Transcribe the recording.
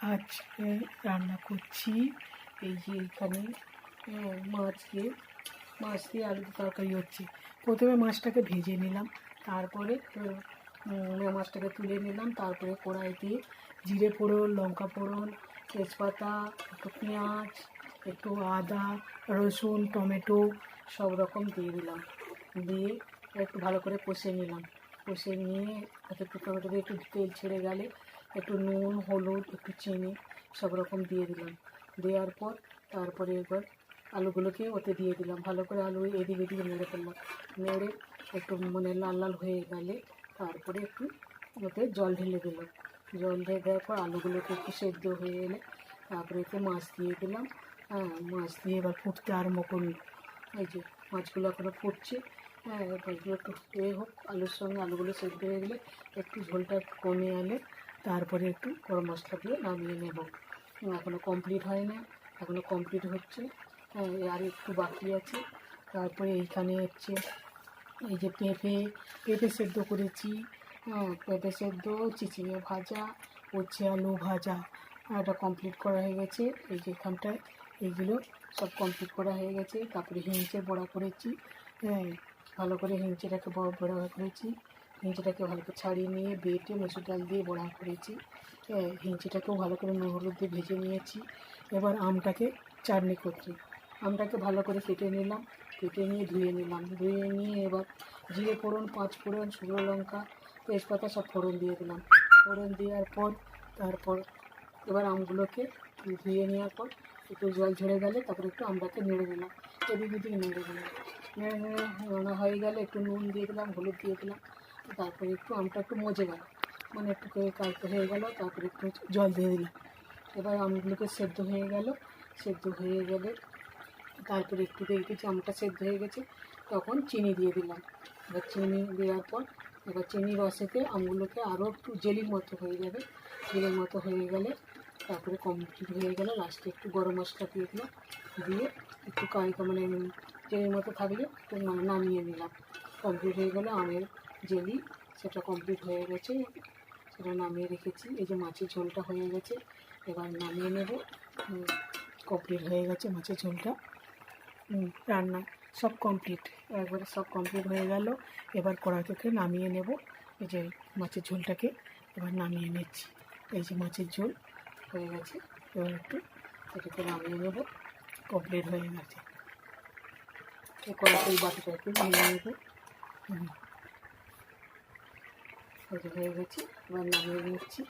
আজকে রান্না করছি এই যে এখানে মাছ দিয়ে আলু তরকারি হচ্ছে। প্রথমে মাছটাকে ভেজে নিলাম, তারপরে মাছটাকে তুলে নিলাম, তারপরে কড়াইতে জিরে ফোড়ন, লঙ্কা ফোড়ন, তেজপাতা, একটু পেঁয়াজ, একটু আদা, রসুন, টমেটো সব রকম দিয়ে দিলাম, দিয়ে একটু ভালো করে কষে নিলাম। কষে নিয়ে একটু টমেটোতে একটু তেল ছেড়ে গেলে একটু নুন, হলুদ, একটু চিনি সব রকম দিয়ে দিলাম। দেওয়ার পর তারপরে এবার আলুগুলোকে ওতে দিয়ে দিলাম। ভালো করে আলু এদিক এদিকে নেড়ে ফেললাম। নেড়ে একটু লাল লাল হয়ে গেলে তারপরে একটু ওতে জল ঢেলে দিলাম। জল ঢেলে দেওয়ার পর আলুগুলোকে একটু সেদ্ধ হয়ে এলে তারপরে একটু মাছ দিয়ে দিলাম। মাছ দিয়ে এবার ফুটতে আরম্ভ করল। এই যে মাছগুলো এখনও ফুটছে। মাছগুলো একটু হোক, আলুর সঙ্গে আলুগুলো সেদ্ধ হয়ে গেলে একটু ঝোলটা একটু কমে এলে তারপরে একটু গরম মশলা দিয়ে নামিয়ে নেব। এখনও কমপ্লিট হয় না, এখনও কমপ্লিট হচ্ছে, আর একটু বাকি আছে। তারপরে এইখানে হচ্ছে এই যে পেঁপে সেদ্ধ করেছি, পেঁপে সেদ্ধ, চিচিঙে ভাজা, উচ্ছে আলু ভাজা, এটা কমপ্লিট করা হয়ে গেছে। এই যে এখানটায় এইগুলো সব কমপ্লিট করা হয়ে গেছে। তারপরে হিংচের বড়া করেছি, ভালো করে হিংচেটাকে বড়া করেছি। হিংচেটাকে ভালো করে ছাড়িয়ে নিয়ে বেটে মসুর ডাল দিয়ে বড়া করেছি। হিংচেটাকেও ভালো করে নুন হলুদ দিয়ে ভেজে নিয়েছি। এবার আমটাকে চাটনি করছি। আমটাকে ভালো করে কেটে নিলাম, কেটে নিয়ে ধুয়ে নিলাম। ধুয়ে নিয়ে এবার জিরে ফোড়ন, পাঁচ ফোড়ন, শুকনো লঙ্কা, তেজপাতা সব ফোড়ন দিয়ে দিলাম। ফোড়ন দেওয়ার পর তারপর এবার আমগুলোকে ধুয়ে নেওয়ার পর একটু জল ঝরে গেলে তারপরে একটু আমটাকে নেড়ে দিলাম, এদিক ওদিক নেড়ে দিলাম। নেড়ে হয়ে গেলে একটু নুন দিয়ে দিলাম, হলুদ দিয়ে দিলাম। তারপরে একটু আমটা একটু মজে গেল, মানে একটু কালকে হয়ে গেল, তারপরে একটু জল দিয়ে দিলাম। এবার আমগুলোকে সেদ্ধ হয়ে গেল। সেদ্ধ হয়ে গেলে তারপরে একটু দেখেছি আমটা সেদ্ধ হয়ে গেছে, তখন চিনি দিয়ে দিলাম। এবার চিনি দেওয়ার পর এবার চিনি রসেতে আমগুলোকে আরও একটু জেলির মতো হয়ে যাবে। জেলির মতো হয়ে গেলে তারপরে কমপ্লিট হয়ে গেলে লাস্টে একটু গরম মশলা দিয়ে দিলাম, দিয়ে একটু মানে জেলির মতো থাকলে একটু নামিয়ে নিলাম। কমপ্লিট হয়ে গেলে আমের জেলি সেটা কমপ্লিট হয়ে গেছে, সেটা নামিয়ে রেখেছি। এই যে মাছের ঝোলটা হয়ে গেছে, এবার নামিয়ে নেব। কমপ্লিট হয়ে গেছে মাছের ঝোলটা, রান্না সব কমপ্লিট, একবারে সব কমপ্লিট হয়ে গেল। এবার কড়াই থেকে নামিয়ে নেব। এই যে মাছের ঝোলটাকে এবার নামিয়ে নিচ্ছি। এই যে মাছের ঝোল হয়ে গেছে, এবার একটু এটাকে নামিয়ে নেব। কমপ্লিট হয়ে গেছে। এই কড়াই বাটিটা একটু নিয়ে নেব। এটা হয়ে গেছে, এবার নামিয়ে নিচ্ছি।